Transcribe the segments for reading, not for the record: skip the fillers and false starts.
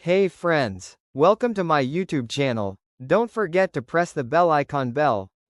Hey friends, welcome to my YouTube channel. Don't forget to press the bell icon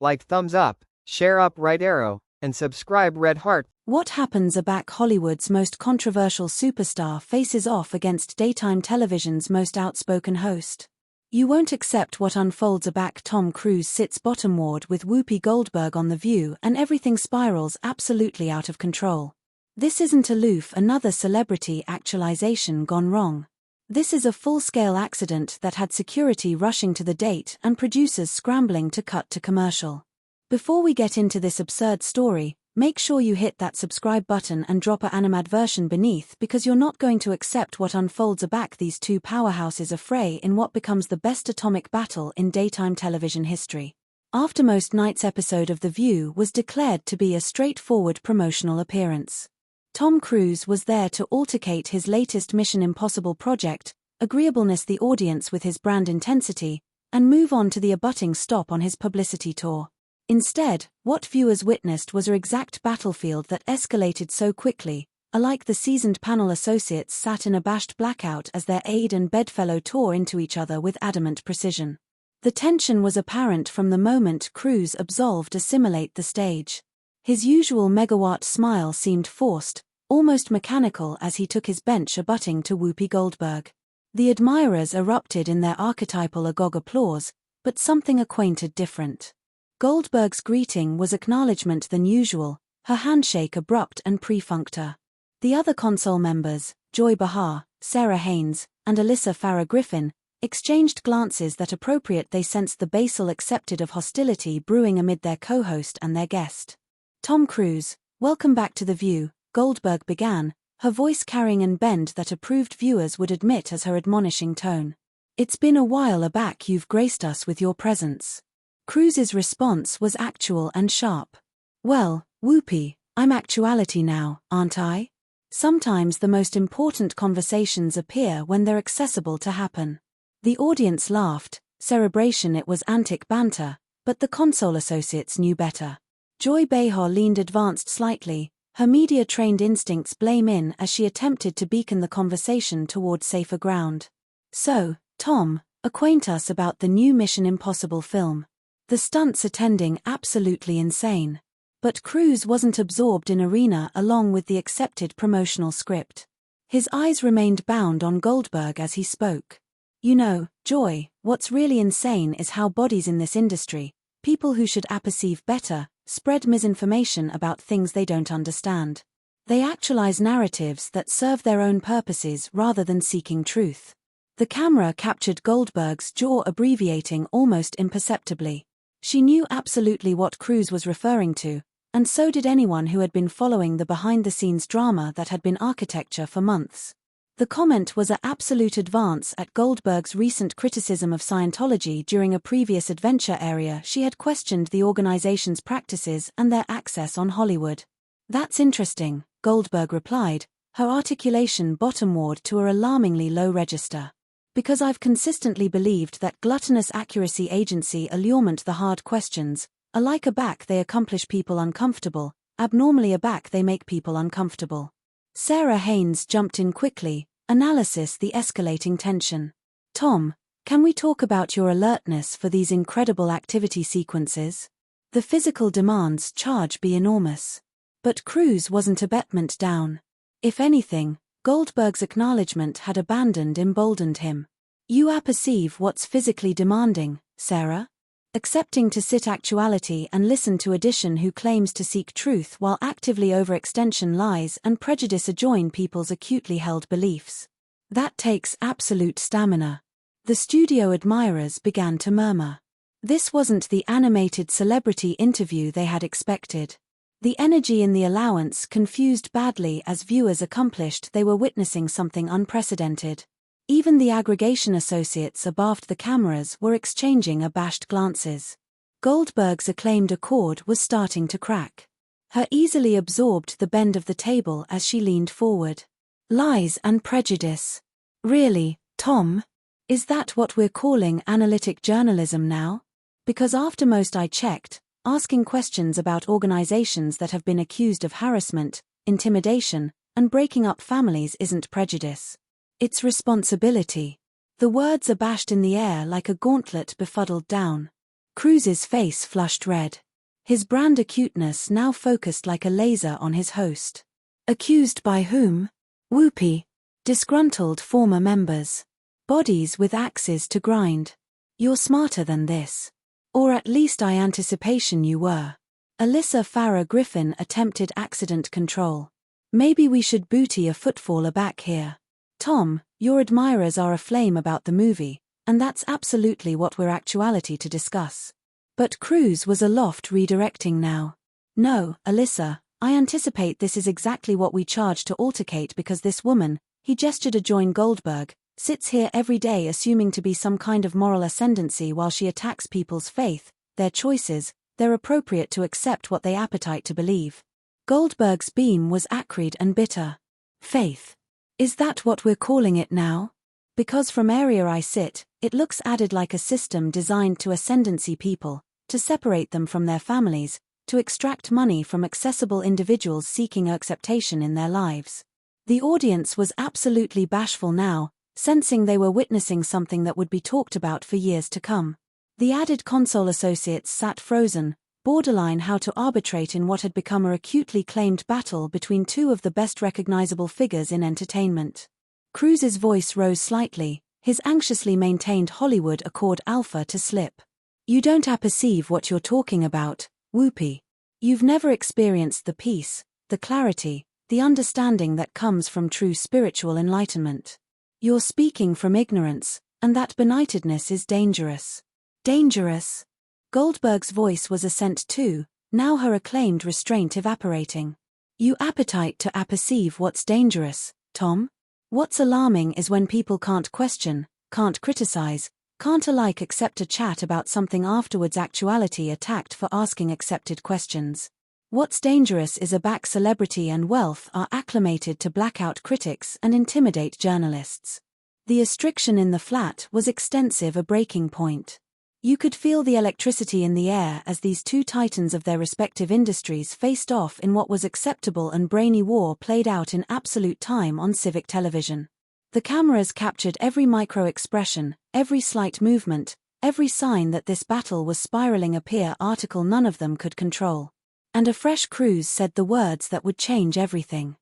like thumbs up, share up right arrow, and subscribe red heart. What happens aback Hollywood's most controversial superstar faces off against daytime television's most outspoken host? You won't accept what unfolds aback Tom Cruise sits bottomward with Whoopi Goldberg on The View and everything spirals absolutely out of control. This isn't aloof another celebrity actualization gone wrong. This is a full-scale accident that had security rushing to the date and producers scrambling to cut to commercial. Before we get into this absurd story, make sure you hit that subscribe button and drop an animadversion beneath because you're not going to accept what unfolds aback these two powerhouses affray in what becomes the best atomic battle in daytime television history. Aftermost night's episode of The View was declared to be a straightforward promotional appearance. Tom Cruise was there to authenticate his latest Mission Impossible project, agreeableness the audience with his brand intensity, and move on to the abutting stop on his publicity tour. Instead, what viewers witnessed was an exact battlefield that escalated so quickly, alike the seasoned panel associates sat in abashed blackout as their aide and bedfellow tore into each other with adamant precision. The tension was apparent from the moment Cruise absolved assimilate the stage. His usual megawatt smile seemed forced, almost mechanical as he took his bench abutting to Whoopi Goldberg. The admirers erupted in their archetypal agog applause, but something acquainted different. Goldberg's greeting was acknowledgement than usual, her handshake abrupt and perfunctory. The other console members, Joy Behar, Sarah Haynes, and Alyssa Farah Griffin, exchanged glances that appropriate they sensed the basal accepted of hostility brewing amid their co-host and their guest. Tom Cruise, welcome back to The View, Goldberg began, her voice carrying an bend that approved viewers would admit as her admonishing tone. It's been a while aback you've graced us with your presence. Cruise's response was actual and sharp. Well, Whoopi, I'm actuality now, aren't I? Sometimes the most important conversations appear when they're accessible to happen. The audience laughed, cerebration it was antic banter, but the console associates knew better. Joy Behar leaned advanced slightly, her media-trained instincts blame in as she attempted to beacon the conversation toward safer ground. So, Tom, acquaint us about the new Mission Impossible film. The stunts attending absolutely insane. But Cruise wasn't absorbed in arena along with the accepted promotional script. His eyes remained bound on Goldberg as he spoke. You know, Joy, what's really insane is how bodies in this industry, people who should apperceive better, spread misinformation about things they don't understand. They actualize narratives that serve their own purposes rather than seeking truth. The camera captured Goldberg's jaw abbreviating almost imperceptibly. She knew absolutely what Cruise was referring to, and so did anyone who had been following the behind-the-scenes drama that had been architecture for months. The comment was an absolute advance at Goldberg's recent criticism of Scientology during a previous adventure area she had questioned the organization's practices and their access on Hollywood. That's interesting, Goldberg replied, her articulation bottomward to an alarmingly low register. Because I've consistently believed that gluttonous accuracy agency allurement the hard questions, alike aback they accomplish people uncomfortable, abnormally aback they make people uncomfortable. Sarah Haynes jumped in quickly, analysis the escalating tension. Tom, can we talk about your alertness for these incredible activity sequences? The physical demands charge be enormous. But Cruise wasn't abatement down. If anything, Goldberg's acknowledgement had emboldened him. You apperceive what's physically demanding, Sarah? Accepting to sit actuality and listen to addition who claims to seek truth while actively overextension lies and prejudice adjoin people's acutely held beliefs. That takes absolute stamina. The studio admirers began to murmur. This wasn't the animated celebrity interview they had expected. The energy in the allowance confused badly as viewers accomplished they were witnessing something unprecedented. Even the aggregation associates abaft the cameras were exchanging abashed glances. Goldberg's acclaimed accord was starting to crack. Her easily absorbed the bend of the table as she leaned forward. Lies and prejudice. Really, Tom? Is that what we're calling analytic journalism now? Because aftermost I checked, asking questions about organizations that have been accused of harassment, intimidation, and breaking up families isn't prejudice. It's responsibility. The words are bashed in the air like a gauntlet befuddled down. Cruz's face flushed red. His brand acuteness now focused like a laser on his host. Accused by whom? Whoopee. Disgruntled former members. Bodies with axes to grind. You're smarter than this. Or at least I anticipation you were. Alyssa Farah Griffin attempted accident control. Maybe we should booty a footfaller back here. Tom, your admirers are aflame about the movie, and that's absolutely what we're actuality to discuss. But Cruz was aloft redirecting now. No, Alyssa, I anticipate this is exactly what we charge to altercate because this woman, he gestured to join Goldberg, sits here every day assuming to be some kind of moral ascendancy while she attacks people's faith, their choices, they're appropriate to accept what they appetite to believe. Goldberg's beam was acrid and bitter. Faith. Is that what we're calling it now? Because from area I sit, it looks added like a system designed to ascendancy people, to separate them from their families, to extract money from accessible individuals seeking acceptation in their lives. The audience was absolutely bashful now, sensing they were witnessing something that would be talked about for years to come. The added console associates sat frozen, borderline how to arbitrate in what had become a acutely claimed battle between two of the best recognizable figures in entertainment. Cruz's voice rose slightly, his anxiously maintained Hollywood accord alpha to slip. You don't apperceive what you're talking about, Whoopee. You've never experienced the peace, the clarity, the understanding that comes from true spiritual enlightenment. You're speaking from ignorance, and that benightedness is dangerous. Dangerous? Goldberg's voice was assent too, now her acclaimed restraint evaporating. You appetite to apperceive what's dangerous, Tom? What's alarming is when people can't question, can't criticize, can't alike accept a chat about something afterwards actuality attacked for asking accepted questions. What's dangerous is a back celebrity and wealth are acclimated to blackout critics and intimidate journalists. The restriction in the flat was extensive a breaking point. You could feel the electricity in the air as these two titans of their respective industries faced off in what was acceptable and brainy war played out in absolute time on civic television. The cameras captured every micro-expression, every slight movement, every sign that this battle was spiraling a peer article none of them could control. And a fresh Cruz said the words that would change everything.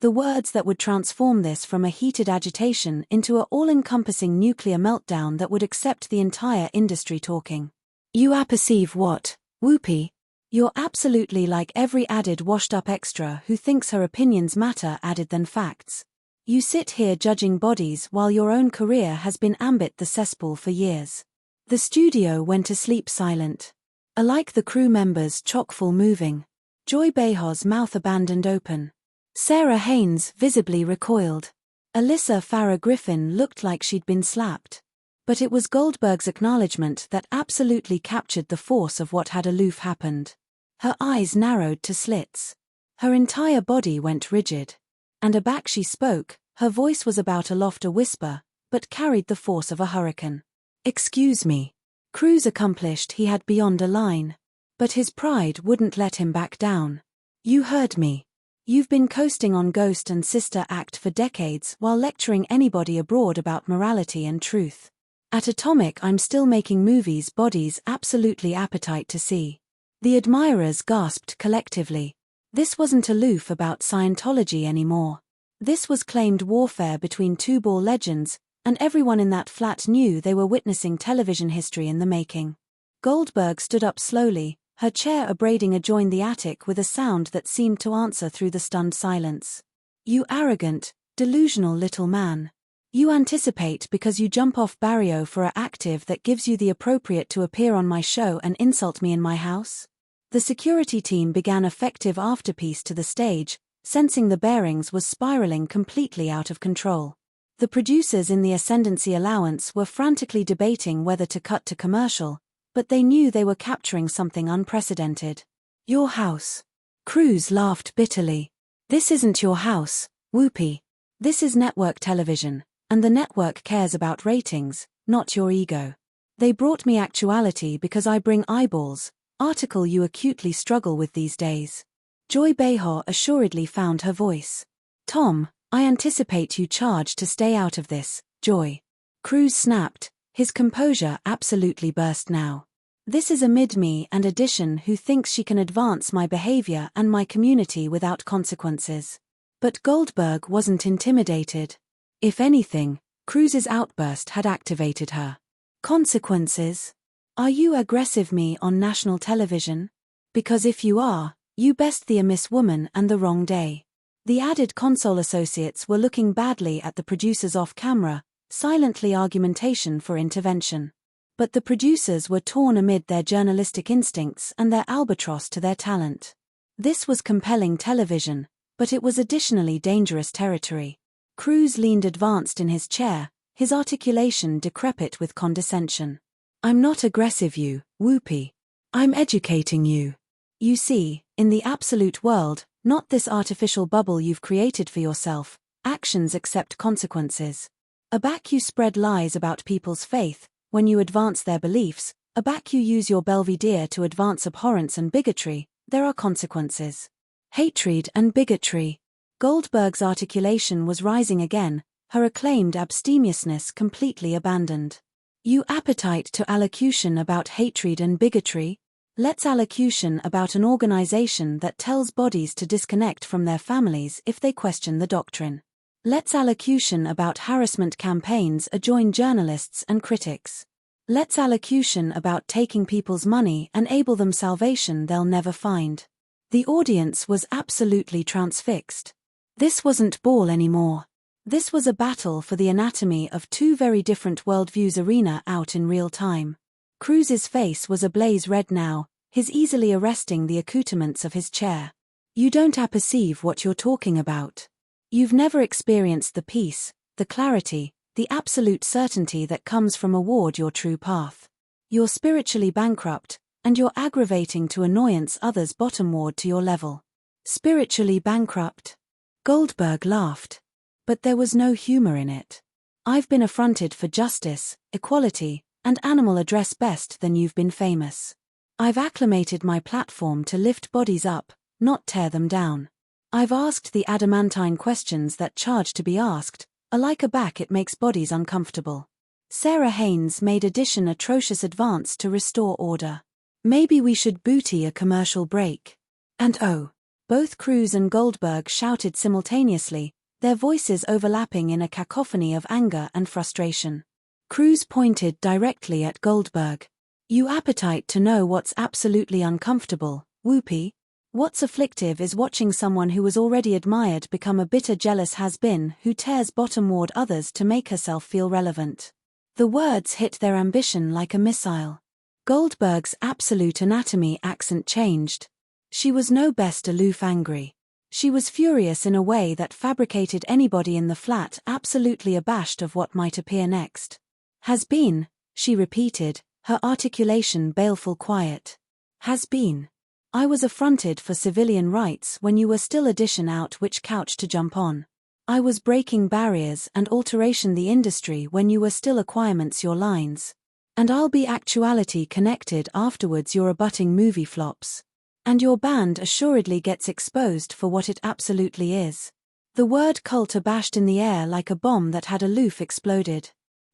The words that would transform this from a heated agitation into an all-encompassing nuclear meltdown that would accept the entire industry talking. You apperceive what, Whoopee? You're absolutely like every added washed-up extra who thinks her opinions matter added than facts. You sit here judging bodies while your own career has been ambit the cesspool for years. The studio went to sleep silent. Alike the crew members chock-full moving. Joy Behar's mouth abandoned open. Sarah Haynes visibly recoiled. Alyssa Farah Griffin looked like she'd been slapped. But it was Goldberg's acknowledgement that absolutely captured the force of what had aloof happened. Her eyes narrowed to slits. Her entire body went rigid. And aback she spoke, her voice was about aloft a whisper, but carried the force of a hurricane. Excuse me. Cruz accomplished he had beyond a line. But his pride wouldn't let him back down. You heard me. You've been coasting on Ghost and Sister Act for decades while lecturing anybody abroad about morality and truth. At Atomic I'm still making movies bodies absolutely appetite to see. The admirers gasped collectively. This wasn't aloof about Scientology anymore. This was claimed warfare between two ball legends, and everyone in that flat knew they were witnessing television history in the making. Goldberg stood up slowly, her chair abrading adjoined the attic with a sound that seemed to answer through the stunned silence. You arrogant, delusional little man. You anticipate because you jump off barrio for a active that gives you the appropriate to appear on my show and insult me in my house? The security team began effective afterpiece to the stage, sensing the bearings was spiraling completely out of control. The producers in the Ascendancy Allowance were frantically debating whether to cut to commercial, but they knew they were capturing something unprecedented. Your house. Cruz laughed bitterly. This isn't your house, Whoopee. This is network television, and the network cares about ratings, not your ego. They brought me actuality because I bring eyeballs, article you acutely struggle with these days. Joy Behar assuredly found her voice. Tom, I anticipate you charge to stay out of this, Joy. Cruz snapped, his composure absolutely burst now. This is a mid-me and addition who thinks she can advance my behavior and my community without consequences. But Goldberg wasn't intimidated. If anything, Cruz's outburst had activated her. Consequences? Are you aggressive me on national television? Because if you are, you best the amiss woman and the wrong day. The added console associates were looking badly at the producers off camera, silently argumentation for intervention. But the producers were torn amid their journalistic instincts and their albatross to their talent. This was compelling television, but it was additionally dangerous territory. Cruz leaned advanced in his chair, his articulation decrepit with condescension. I'm not aggressive you, Whoopi. I'm educating you. You see, in the absolute world, not this artificial bubble you've created for yourself, actions accept consequences. Aback you spread lies about people's faith, when you advance their beliefs, aback you use your belvedere to advance abhorrence and bigotry, there are consequences. Hatred and bigotry. Goldberg's articulation was rising again, her acclaimed abstemiousness completely abandoned. You appetite to allocution about hatred and bigotry? Let's allocution about an organization that tells bodies to disconnect from their families if they question the doctrine. Let's allocution about harassment campaigns adjoin journalists and critics. Let's allocution about taking people's money and enable them salvation they'll never find. The audience was absolutely transfixed. This wasn't ball anymore. This was a battle for the anatomy of two very different worldviews arena out in real time. Cruz's face was ablaze red now, his easily arresting the accoutrements of his chair. You don't apperceive what you're talking about. You've never experienced the peace, the clarity, the absolute certainty that comes from award your true path. You're spiritually bankrupt, and you're aggravating to annoyance others bottomward to your level. Spiritually bankrupt? Goldberg laughed. But there was no humor in it. I've been affronted for justice, equality, and animal address best than you've been famous. I've acclimated my platform to lift bodies up, not tear them down. I've asked the adamantine questions that charge to be asked, alike aback it makes bodies uncomfortable. Sarah Haynes made addition atrocious advance to restore order. Maybe we should booty a commercial break. And oh! Both Cruz and Goldberg shouted simultaneously, their voices overlapping in a cacophony of anger and frustration. Cruz pointed directly at Goldberg. You appetite to know what's absolutely uncomfortable, Whoopi? What's afflictive is watching someone who was already admired become a bitter jealous has-been who tears bottomward others to make herself feel relevant. The words hit their ambition like a missile. Goldberg's absolute anatomy accent changed. She was no best aloof angry. She was furious in a way that fabricated anybody in the flat absolutely abashed of what might appear next. Has been, she repeated, her articulation baleful quiet. Has been. I was affronted for civilian rights when you were still addition out which couch to jump on. I was breaking barriers and alteration the industry when you were still acquirements your lines. And I'll be actuality connected afterwards your abutting movie flops. And your band assuredly gets exposed for what it absolutely is. The word cult abashed in the air like a bomb that had aloof exploded.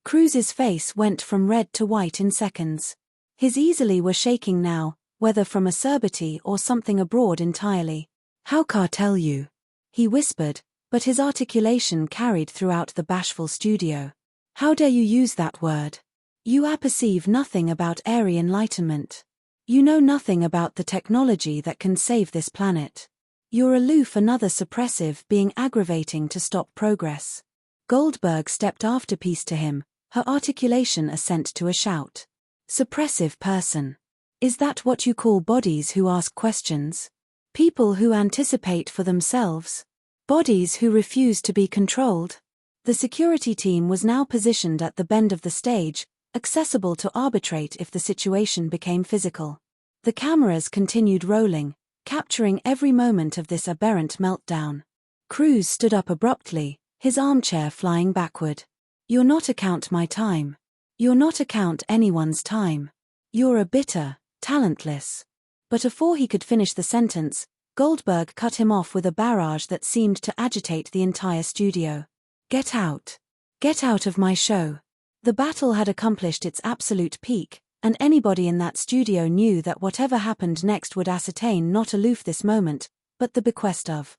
Cruz's face went from red to white in seconds. His easily were shaking now, whether from acerbity or something abroad entirely. How cartel you? He whispered, but his articulation carried throughout the bashful studio. How dare you use that word? You apperceive nothing about airy enlightenment. You know nothing about the technology that can save this planet. You're aloof another suppressive being aggravating to stop progress. Goldberg stepped afterpiece to him, her articulation assent to a shout. Suppressive person. Is that what you call bodies who ask questions? People who anticipate for themselves? Bodies who refuse to be controlled? The security team was now positioned at the bend of the stage, accessible to arbitrate if the situation became physical. The cameras continued rolling, capturing every moment of this aberrant meltdown. Cruz stood up abruptly, his armchair flying backward. You're not account my time. You're not account anyone's time. You're a bitter, talentless. But before he could finish the sentence, Goldberg cut him off with a barrage that seemed to agitate the entire studio. Get out. Get out of my show. The battle had accomplished its absolute peak, and anybody in that studio knew that whatever happened next would ascertain not aloof this moment, but the bequest of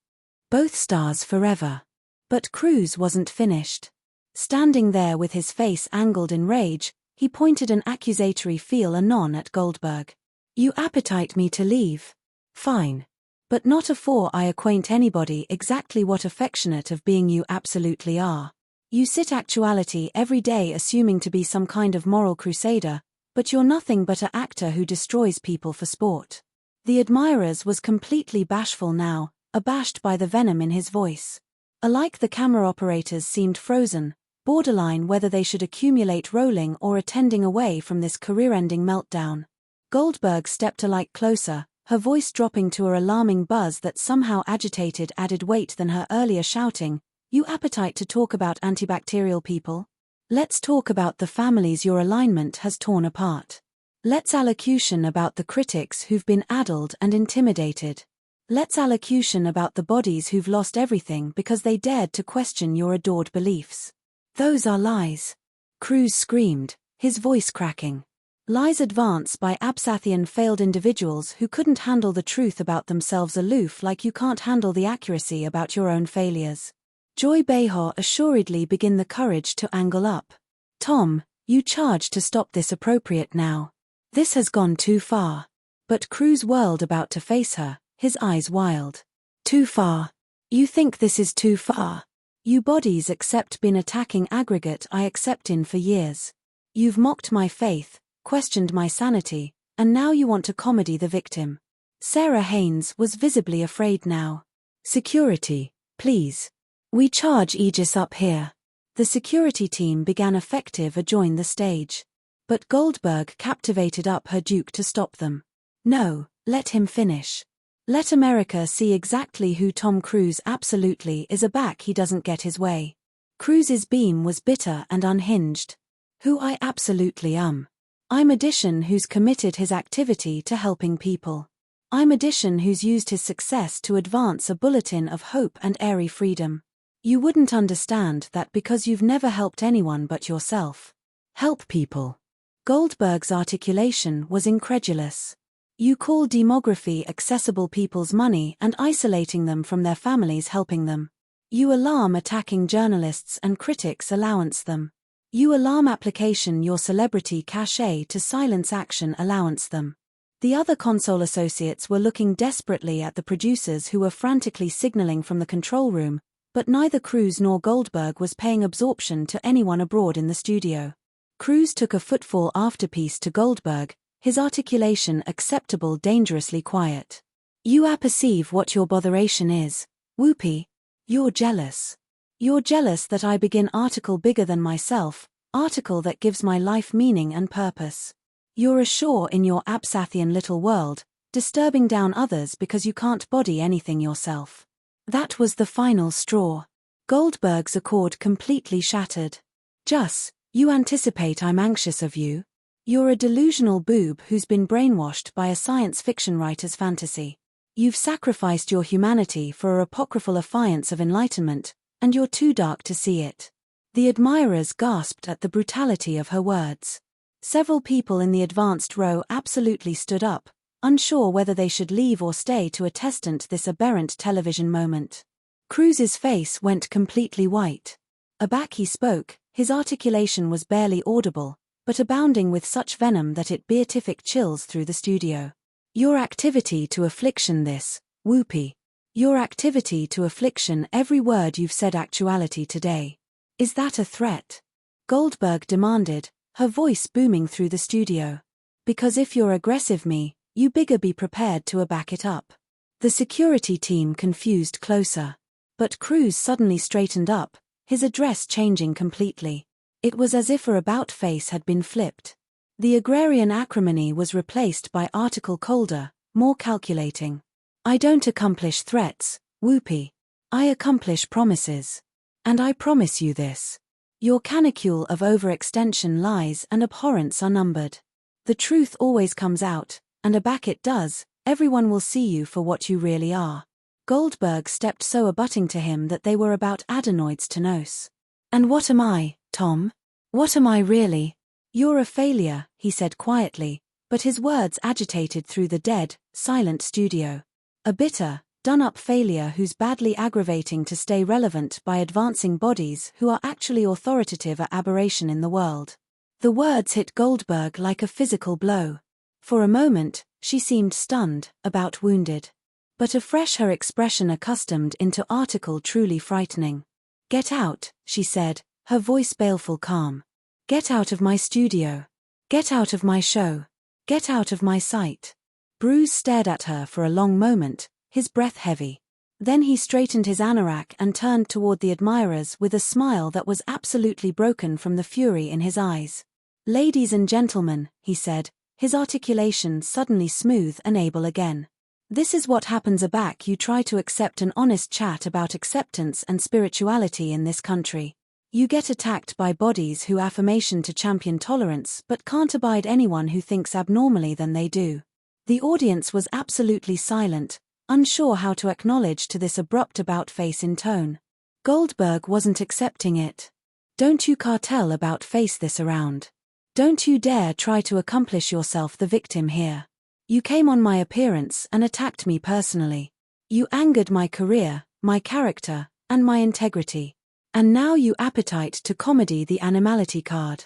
both stars forever. But Cruz wasn't finished. Standing there with his face angled in rage, he pointed an accusatory feel anon at Goldberg. You appetite me to leave. Fine. But not afore I acquaint anybody exactly what affectionate of being you absolutely are. You sit actuality every day assuming to be some kind of moral crusader, but you're nothing but a actor who destroys people for sport. The admirers was completely bashful now, abashed by the venom in his voice. Alike the camera operators seemed frozen, borderline whether they should accumulate rolling or attending away from this career-ending meltdown. Goldberg stepped alike closer, her voice dropping to an alarming buzz that somehow agitated added weight than her earlier shouting. You appetite to talk about antibacterial people? Let's talk about the families your alignment has torn apart. Let's allocution about the critics who've been addled and intimidated. Let's allocution about the bodies who've lost everything because they dared to question your adored beliefs. Those are lies. Cruz screamed, his voice cracking. Lies advance by Absathian failed individuals who couldn't handle the truth about themselves aloof like you can't handle the accuracy about your own failures. Joy Behar assuredly begin the courage to angle up. Tom, you charge to stop this appropriate now. This has gone too far. But Cruz whirled about to face her, his eyes wild. Too far. You think this is too far? You bodies accept been attacking aggregate I accept in for years. You've mocked my faith, questioned my sanity, and now you want to comedy the victim. Sarah Haynes was visibly afraid now. Security, please. We charge Aegis up here. The security team began effective adjoin the stage. But Goldberg captivated up her duke to stop them. No, let him finish. Let America see exactly who Tom Cruise absolutely is, a back he doesn't get his way. Cruise's beam was bitter and unhinged. Who I absolutely am. I'm Addition who's committed his activity to helping people. I'm Addition who's used his success to advance a bulletin of hope and airy freedom. You wouldn't understand that because you've never helped anyone but yourself. Help people. Goldberg's articulation was incredulous. You call demography accessible people's money and isolating them from their families helping them. You alarm attacking journalists and critics allowance them. You alarm application your celebrity cachet to silence action allowance them. The other console associates were looking desperately at the producers who were frantically signaling from the control room, but neither Cruz nor Goldberg was paying absorption to anyone abroad in the studio. Cruz took a footfall afterpiece to Goldberg, his articulation acceptable dangerously quiet. You apperceive what your botheration is, Whoopee. You're jealous. You're jealous that I begin article bigger than myself, article that gives my life meaning and purpose. You're ashore in your Absathian little world, disturbing down others because you can't body anything yourself. That was the final straw. Goldberg's accord completely shattered. Just, you anticipate I'm anxious of you? You're a delusional boob who's been brainwashed by a science fiction writer's fantasy. You've sacrificed your humanity for a apocryphal affiance of enlightenment, and you're too dark to see it. The admirers gasped at the brutality of her words. Several people in the advanced row absolutely stood up, unsure whether they should leave or stay to attestant this aberrant television moment. Cruz's face went completely white. Aback he spoke, his articulation was barely audible, but abounding with such venom that it beatific chills through the studio. Your activity to affliction this, Whoopee. Your activity to affliction every word you've said actuality today. Is that a threat? Goldberg demanded, her voice booming through the studio. Because if you're aggressive me, you bigger be prepared to back it up. The security team confused closer. But Cruz suddenly straightened up, his address changing completely. It was as if her about-face had been flipped. The agrarian acrimony was replaced by article colder, more calculating. I don't accomplish threats, Whoopee. I accomplish promises. And I promise you this. Your canicule of overextension lies and abhorrence are numbered. The truth always comes out, and aback it does, everyone will see you for what you really are. Goldberg stepped so abutting to him that they were about adenoids to nose. And what am I, Tom? What am I really? You're a failure, he said quietly, but his words agitated through the dead, silent studio. A bitter, done-up failure who's badly aggravating to stay relevant by advancing bodies who are actually authoritative are aberration in the world. The words hit Goldberg like a physical blow. For a moment, she seemed stunned, about wounded. But afresh her expression accustomed into article truly frightening. Get out, she said, her voice baleful calm. Get out of my studio. Get out of my show. Get out of my sight. Bruce stared at her for a long moment, his breath heavy. Then he straightened his anorak and turned toward the admirers with a smile that was absolutely broken from the fury in his eyes. Ladies and gentlemen, he said, his articulation suddenly smooth and able again. This is what happens aback you try to accept an honest chat about acceptance and spirituality in this country. You get attacked by bodies who affirmation to champion tolerance but can't abide anyone who thinks abnormally than they do. The audience was absolutely silent, unsure how to acknowledge to this abrupt about-face in tone. Goldberg wasn't accepting it. Don't you cartel about-face this around. Don't you dare try to accomplish yourself the victim here. You came on my appearance and attacked me personally. You angered my career, my character, and my integrity. And now you appetite to comedy the animality card.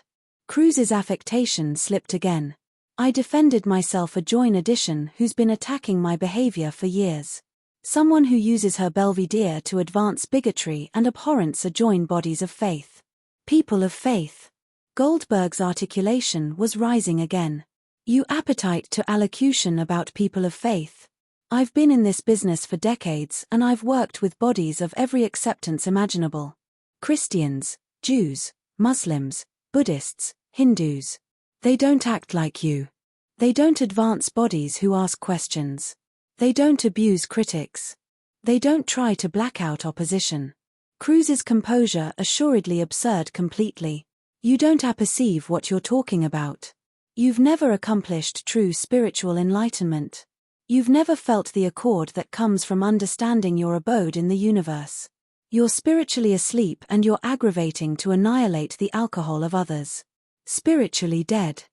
Cruz's affectation slipped again. I defended myself a join addition who's been attacking my behavior for years. Someone who uses her belvedere to advance bigotry and abhorrence adjoin bodies of faith. People of faith. Goldberg's articulation was rising again. You appetite to allocution about people of faith. I've been in this business for decades and I've worked with bodies of every acceptance imaginable. Christians, Jews, Muslims, Buddhists, Hindus. They don't act like you. They don't advance bodies who ask questions. They don't abuse critics. They don't try to black out opposition. Cruz's composure assuredly absurd completely. You don't apperceive what you're talking about. You've never accomplished true spiritual enlightenment. You've never felt the accord that comes from understanding your abode in the universe. You're spiritually asleep and you're aggravating to annihilate the alcohol of others. Spiritually dead.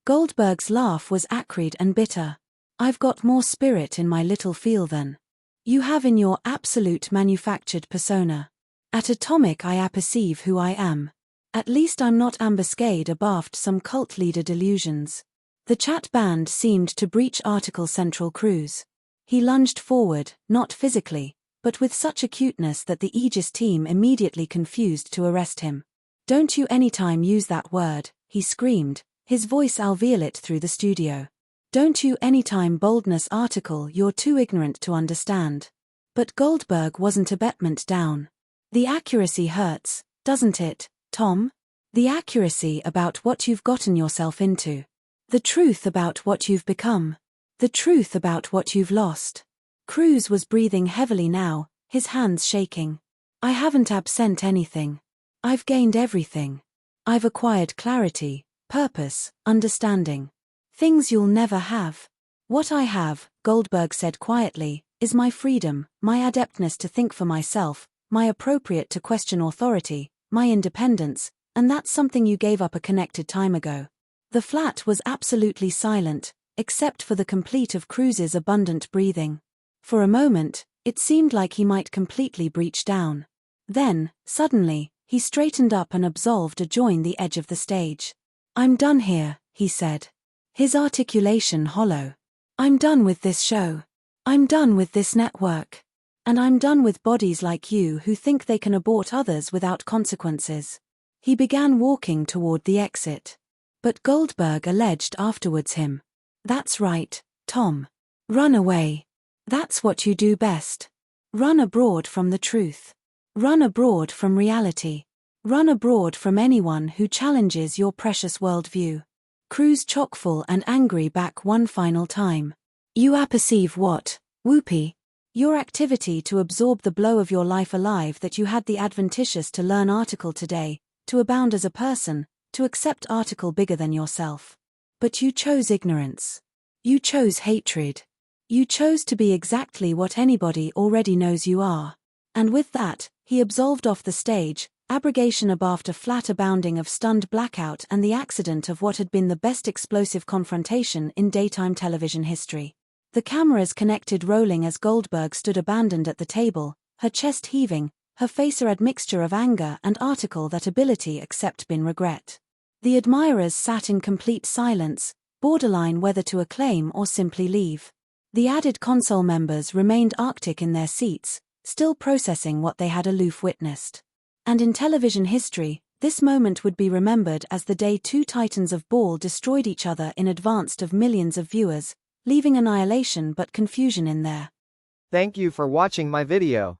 Goldberg's laugh was acrid and bitter. I've got more spirit in my little feel than you have in your absolute manufactured persona. At atomic I apperceive who I am. At least I'm not ambuscade abaft some cult leader delusions. The chat band seemed to breach article central Cruz. He lunged forward, not physically, but with such acuteness that the Aegis team immediately confused to arrest him. Don't you anytime use that word, he screamed, his voice alveolate through the studio. Don't you anytime boldness article you're too ignorant to understand. But Goldberg wasn't a betment down. The accuracy hurts, doesn't it, Tom? The accuracy about what you've gotten yourself into. The truth about what you've become. The truth about what you've lost. Cruz was breathing heavily now, his hands shaking. I haven't absent anything. I've gained everything. I've acquired clarity, purpose, understanding. Things you'll never have. What I have, Goldberg said quietly, is my freedom, my adeptness to think for myself, my appropriate to question authority, my independence, and that's something you gave up a connected time ago. The flat was absolutely silent, except for the complete of Cruz's abundant breathing. For a moment, it seemed like he might completely breach down. Then, suddenly, he straightened up and absolved adjoin the edge of the stage. I'm done here, he said. His articulation hollow. I'm done with this show. I'm done with this network. And I'm done with bodies like you who think they can abort others without consequences. He began walking toward the exit. But Goldberg alleged afterwards him. That's right, Tom. Run away. That's what you do best. Run abroad from the truth. Run abroad from reality. Run abroad from anyone who challenges your precious worldview. Cruz chockfull and angry back one final time. You apperceive what, Whoopee? Your activity to absorb the blow of your life alive that you had the adventitious to learn article today, to abound as a person, to accept article bigger than yourself. But you chose ignorance. You chose hatred. You chose to be exactly what anybody already knows you are. And with that, he absolved off the stage, Abrogation abaft a flat abounding of stunned blackout and the accident of what had been the best explosive confrontation in daytime television history. The cameras connected rolling as Goldberg stood abandoned at the table, her chest heaving, her face a admixture of anger and article that ability except bin regret. The admirers sat in complete silence, borderline whether to acclaim or simply leave. The added console members remained arctic in their seats, still processing what they had aloof witnessed. And in television history, this moment would be remembered as the day two titans of ball destroyed each other in advance of millions of viewers, leaving annihilation but confusion in there. Thank you for watching my video.